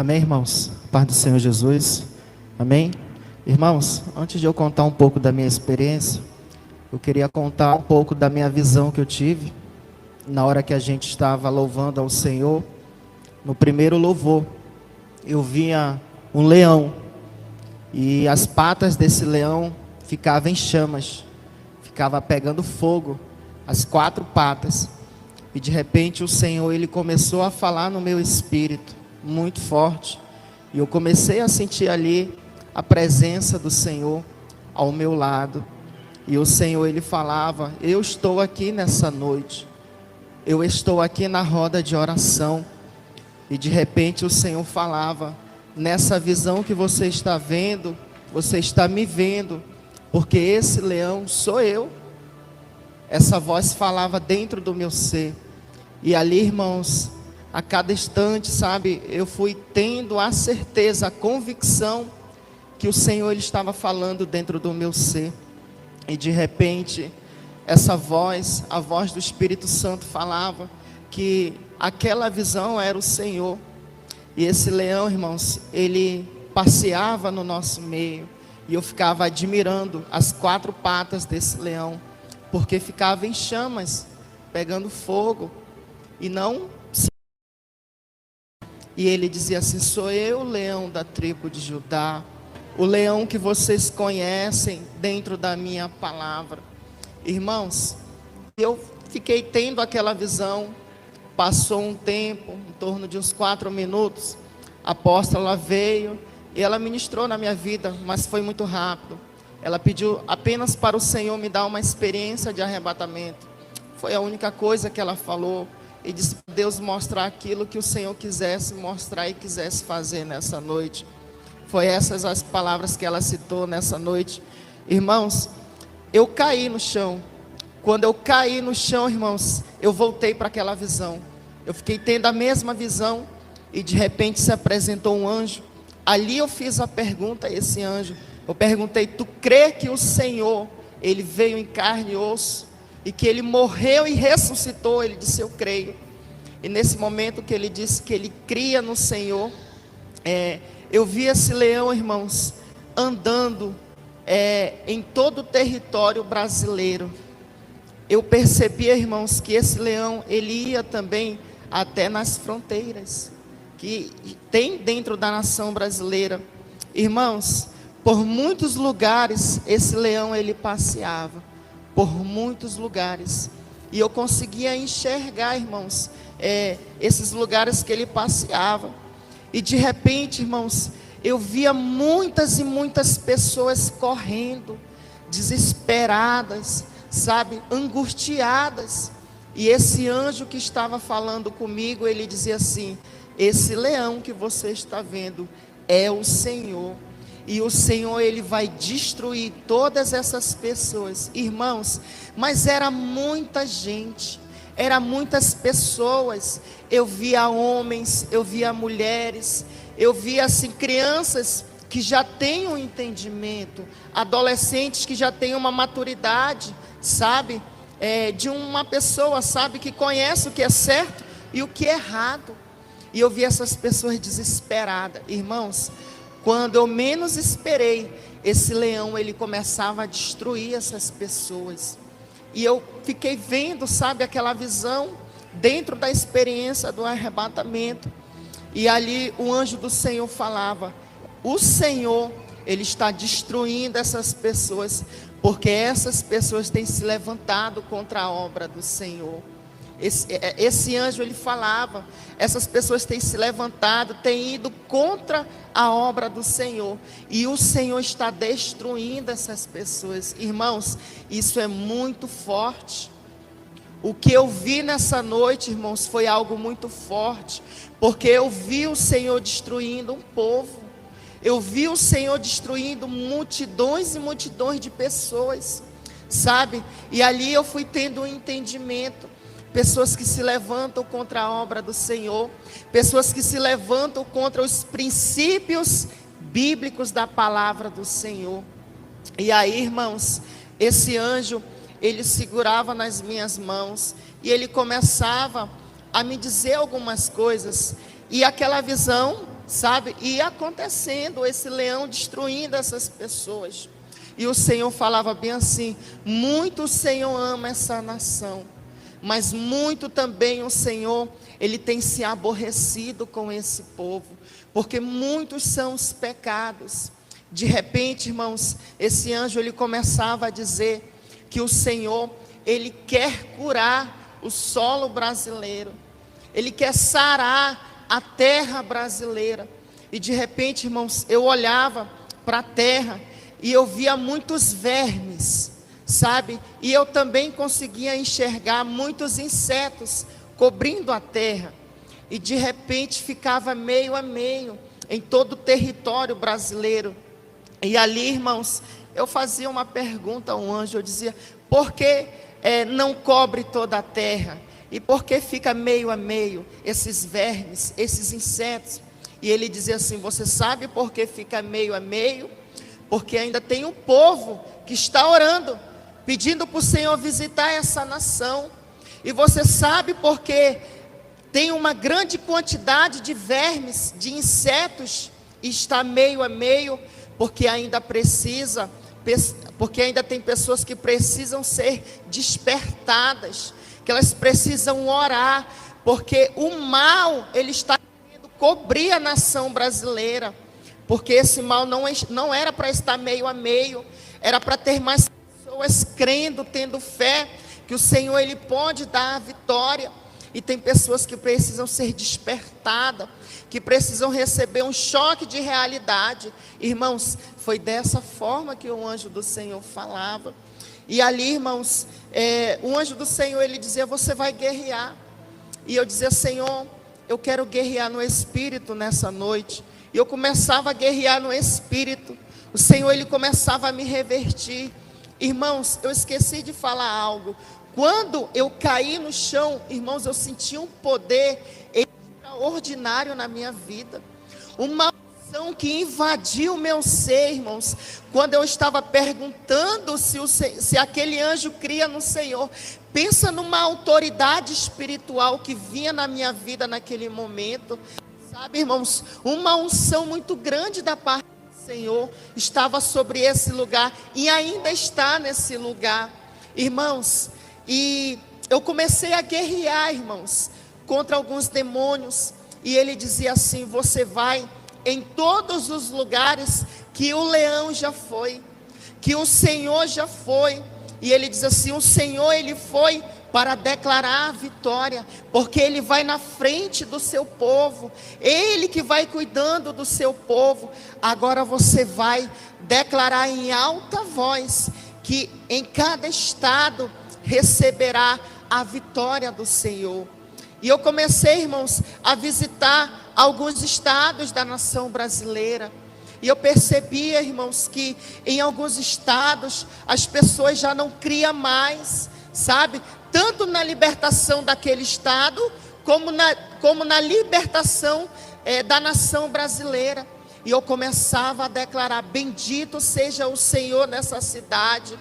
Amém, irmãos? Paz do Senhor Jesus. Amém? Irmãos, antes de eu contar um pouco da minha experiência, eu queria contar um pouco da minha visão que eu tive na hora que a gente estava louvando ao Senhor. No primeiro louvor, eu via um leão e as patas desse leão ficavam em chamas, ficava pegando fogo, as 4 patas. E de repente o Senhor, Ele começou a falar no meu espírito, muito forte. E eu comecei a sentir ali a presença do Senhor ao meu lado. E o Senhor, Ele falava: eu estou aqui nessa noite, eu estou aqui na roda de oração. E de repente o Senhor falava: nessa visão que você está vendo, você está me vendo, porque esse leão sou eu. Essa voz falava dentro do meu ser. E ali, irmãos, a cada instante, sabe, eu fui tendo a certeza, a convicção que o Senhor, Ele estava falando dentro do meu ser. E de repente, essa voz, a voz do Espírito Santo falava que aquela visão era o Senhor. E esse leão, irmãos, ele passeava no nosso meio. E eu ficava admirando as 4 patas desse leão, porque ficava em chamas, pegando fogo. E não... E ele dizia assim: sou eu, o leão da tribo de Judá, o leão que vocês conhecem dentro da minha palavra. Irmãos, eu fiquei tendo aquela visão. Passou um tempo, em torno de uns 4 minutos, a apóstola veio e ela ministrou na minha vida, mas foi muito rápido. Ela pediu apenas para o Senhor me dar uma experiência de arrebatamento. Foi a única coisa que ela falou. E disse para Deus mostrar aquilo que o Senhor quisesse mostrar e quisesse fazer nessa noite. Foi essas as palavras que ela citou nessa noite. Irmãos, eu caí no chão. Quando eu caí no chão, irmãos, eu voltei para aquela visão. Eu fiquei tendo a mesma visão e de repente se apresentou um anjo. Ali eu fiz a pergunta a esse anjo. Eu perguntei: tu crê que o Senhor, Ele veio em carne e osso e que Ele morreu e ressuscitou? Ele disse: eu creio. E nesse momento que ele disse que ele cria no Senhor, eu vi esse leão, irmãos, andando em todo o território brasileiro. Eu percebia, irmãos, que esse leão, ele ia também até nas fronteiras que tem dentro da nação brasileira. Irmãos, por muitos lugares esse leão, ele passeava, por muitos lugares, e eu conseguia enxergar, irmãos, esses lugares que ele passeava. E de repente, irmãos, eu via muitas e muitas pessoas correndo, desesperadas, sabe, angustiadas. E esse anjo que estava falando comigo, ele dizia assim: esse leão que você está vendo é o Senhor, e o Senhor, Ele vai destruir todas essas pessoas. Irmãos, mas era muita gente, eram muitas pessoas. Eu via homens, eu via mulheres, eu via assim crianças que já têm um entendimento, adolescentes que já têm uma maturidade, sabe, de uma pessoa, sabe, que conhece o que é certo e o que é errado. E eu vi essas pessoas desesperadas. Irmãos, quando eu menos esperei, esse leão, ele começava a destruir essas pessoas. E eu fiquei vendo, sabe, aquela visão dentro da experiência do arrebatamento. E ali o anjo do Senhor falava: o Senhor, Ele está destruindo essas pessoas, porque essas pessoas têm se levantado contra a obra do Senhor. Esse anjo, ele falava: essas pessoas têm se levantado, têm ido contra a obra do Senhor, e o Senhor está destruindo essas pessoas. Irmãos, isso é muito forte. O que eu vi nessa noite, irmãos, foi algo muito forte, porque eu vi o Senhor destruindo um povo. Eu vi o Senhor destruindo multidões e multidões de pessoas, sabe? E ali eu fui tendo um entendimento. Pessoas que se levantam contra a obra do Senhor, pessoas que se levantam contra os princípios bíblicos da palavra do Senhor. E aí, irmãos, esse anjo, ele segurava nas minhas mãos e ele começava a me dizer algumas coisas. E aquela visão, sabe? E acontecendo, esse leão destruindo essas pessoas. E o Senhor falava bem assim: muito o Senhor ama essa nação, mas muito também o Senhor, Ele tem se aborrecido com esse povo, porque muitos são os pecados. De repente, irmãos, esse anjo, ele começava a dizer que o Senhor, Ele quer curar o solo brasileiro, Ele quer sarar a terra brasileira. E de repente, irmãos, eu olhava para a terra e eu via muitos vermes, sabe? E eu também conseguia enxergar muitos insetos cobrindo a terra. E de repente ficava meio a meio em todo o território brasileiro. E ali, irmãos, eu fazia uma pergunta ao anjo, eu dizia: por que não cobre toda a terra? E por que fica meio a meio esses vermes, esses insetos? E ele dizia assim: você sabe por que fica meio a meio? Porque ainda tem um povo que está orando, pedindo para o Senhor visitar essa nação. E você sabe por que tem uma grande quantidade de vermes, de insetos, e está meio a meio? Porque ainda tem pessoas que precisam ser despertadas, que elas precisam orar, porque o mal, ele está querendo cobrir a nação brasileira, porque esse mal não era para estar meio a meio, era para ter mais pessoas crendo, tendo fé, que o Senhor, Ele pode dar a vitória. E tem pessoas que precisam ser despertadas, que precisam receber um choque de realidade. Irmãos, foi dessa forma que o anjo do Senhor falava. E ali, irmãos, o anjo do Senhor, ele dizia: você vai guerrear. E eu dizia: Senhor, eu quero guerrear no Espírito nessa noite. E eu começava a guerrear no Espírito. O Senhor, Ele começava a me revertir. Irmãos, eu esqueci de falar algo. Quando eu caí no chão, irmãos, eu senti um poder extraordinário na minha vida. Uma unção que invadiu o meu ser, irmãos. Quando eu estava perguntando se aquele anjo cria no Senhor. Pensa numa autoridade espiritual que vinha na minha vida naquele momento. Sabe, irmãos, uma unção muito grande da parte do Senhor estava sobre esse lugar e ainda está nesse lugar, irmãos. E eu comecei a guerrear, irmãos, contra alguns demônios. E ele dizia assim: você vai em todos os lugares que o leão já foi, que o Senhor já foi. E ele diz assim: o Senhor, Ele foi para declarar a vitória, porque Ele vai na frente do seu povo, Ele que vai cuidando do seu povo. Agora você vai declarar em alta voz que em cada estado receberá a vitória do Senhor. E eu comecei, irmãos, a visitar alguns estados da nação brasileira. E eu percebia, irmãos, que em alguns estados as pessoas já não criam mais, sabe? Tanto na libertação daquele estado, como na libertação da nação brasileira. E eu começava a declarar: bendito seja o Senhor nessa cidade.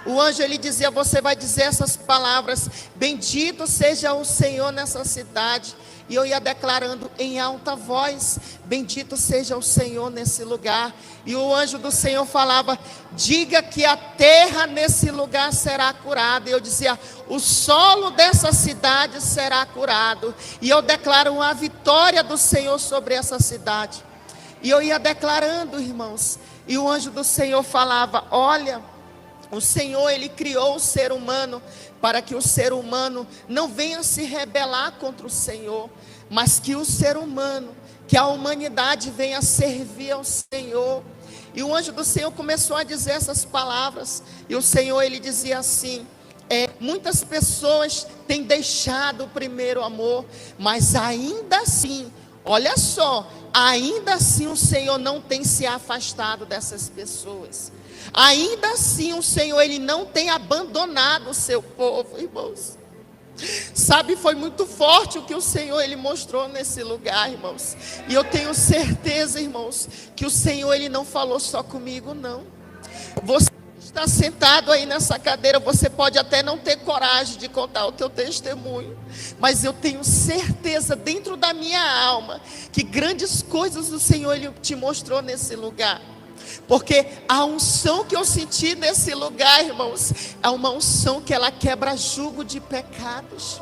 O anjo, ele dizia: você vai dizer essas palavras: bendito seja o Senhor nessa cidade. E eu ia declarando em alta voz: bendito seja o Senhor nesse lugar. E o anjo do Senhor falava: diga que a terra nesse lugar será curada. E eu dizia: o solo dessa cidade será curado. E eu declaro a vitória do Senhor sobre essa cidade. E eu ia declarando, irmãos. E o anjo do Senhor falava: olha, o Senhor, Ele criou o ser humano para que o ser humano não venha se rebelar contra o Senhor, mas que o ser humano, que a humanidade venha servir ao Senhor. E o anjo do Senhor começou a dizer essas palavras. E o Senhor, Ele dizia assim: muitas pessoas têm deixado o primeiro amor, mas ainda assim, olha só, ainda assim o Senhor não tem se afastado dessas pessoas. Ainda assim o Senhor, Ele não tem abandonado o seu povo, irmãos. Sabe, foi muito forte o que o Senhor, Ele mostrou nesse lugar, irmãos. E eu tenho certeza, irmãos, que o Senhor, Ele não falou só comigo, não. Você está sentado aí nessa cadeira, você pode até não ter coragem de contar o teu testemunho, mas eu tenho certeza dentro da minha alma que grandes coisas do Senhor Ele te mostrou nesse lugar. Porque a unção que eu senti nesse lugar, irmãos, é uma unção que ela quebra jugo de pecados.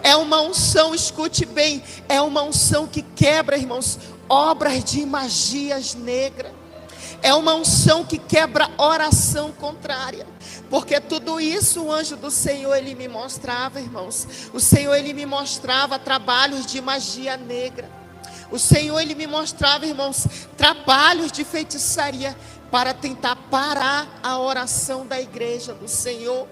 É uma unção, escute bem, é uma unção que quebra, irmãos, obras de magias negras. É uma unção que quebra oração contrária. Porque tudo isso o anjo do Senhor, ele me mostrava, irmãos. O Senhor, ele me mostrava trabalhos de magia negra. O Senhor, ele me mostrava, irmãos, trabalhos de feitiçaria para tentar parar a oração da igreja do Senhor.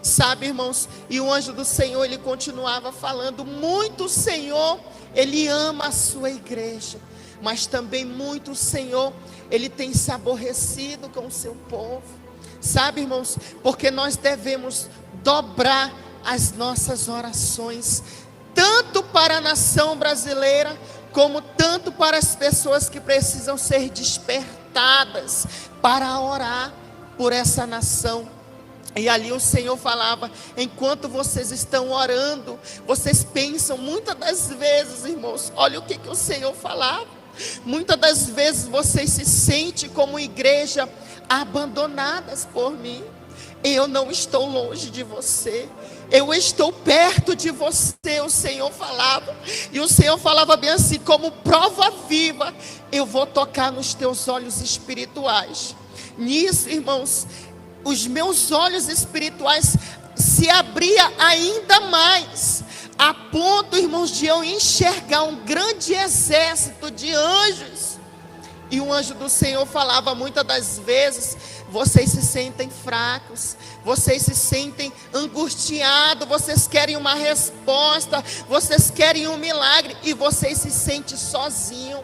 Sabe, irmãos, e o anjo do Senhor, ele continuava falando, muito o Senhor, ele ama a sua igreja, mas também muito o Senhor, ele tem se aborrecido com o seu povo. Sabe, irmãos, porque nós devemos dobrar as nossas orações, tanto para a nação brasileira, como tanto para as pessoas que precisam ser despertadas para orar por essa nação. E ali o Senhor falava, enquanto vocês estão orando, vocês pensam, muitas das vezes, irmãos, olha o que o Senhor falava, muitas das vezes vocês se sentem como igreja abandonadas por mim. Eu não estou longe de você, eu estou perto de você, o Senhor falava. E o Senhor falava bem assim, como prova viva, eu vou tocar nos teus olhos espirituais. Nisso, irmãos, os meus olhos espirituais se abriam ainda mais, a ponto, irmãos, de eu enxergar um grande exército de anjos. E o anjo do Senhor falava, muitas das vezes, vocês se sentem fracos, vocês se sentem angustiados, vocês querem uma resposta, vocês querem um milagre, e vocês se sentem sozinhos.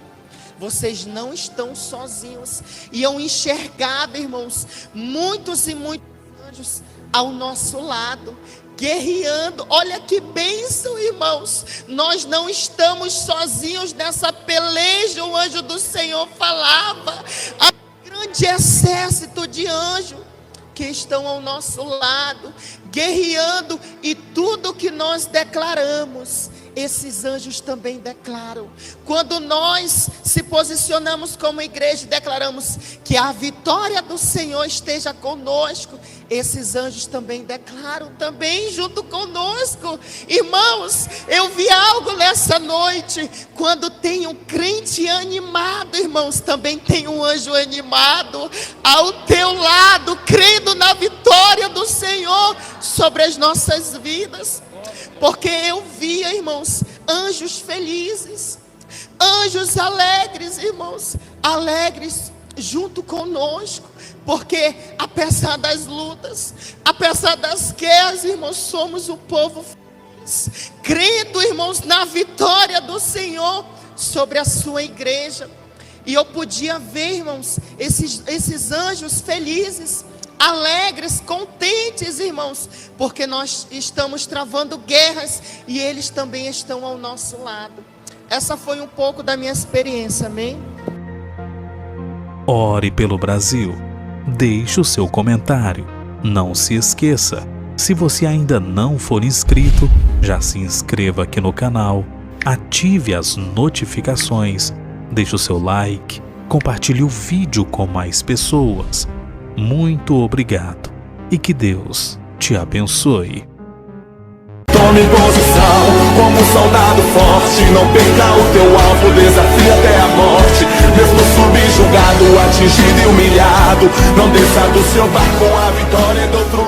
Vocês não estão sozinhos. E eu enxergava, irmãos, muitos e muitos anjos ao nosso lado, guerreando. Olha que bênção, irmãos. Nós não estamos sozinhos nessa peleja. O anjo do Senhor falava. Há um grande exército de anjos que estão ao nosso lado, guerreando, e tudo que nós declaramos, esses anjos também declaram. Quando nós se posicionamos como igreja e declaramos que a vitória do Senhor esteja conosco, esses anjos também declaram, também junto conosco. Irmãos, eu vi algo nessa noite. Quando tem um crente animado, irmãos, também tem um anjo animado ao teu lado, crendo na vitória do Senhor sobre as nossas vidas. Porque eu via, irmãos, anjos felizes, anjos alegres, irmãos, alegres junto conosco. Porque apesar das lutas, apesar das guerras, irmãos, somos o povo feliz, crendo, irmãos, na vitória do Senhor sobre a sua igreja. E eu podia ver, irmãos, esses anjos felizes, alegres, contentes, irmãos, porque nós estamos travando guerras e eles também estão ao nosso lado. Essa foi um pouco da minha experiência, amém? Ore pelo Brasil. Deixe o seu comentário. Não se esqueça, se você ainda não for inscrito, já se inscreva aqui no canal, ative as notificações, deixe o seu like, compartilhe o vídeo com mais pessoas. Muito obrigado e que Deus te abençoe. Tome posição como um soldado forte, não perca o teu alvo, desafie até a morte. Mesmo subjugado, atingido e humilhado, não desça do seu barco, a vitória é do outro lado.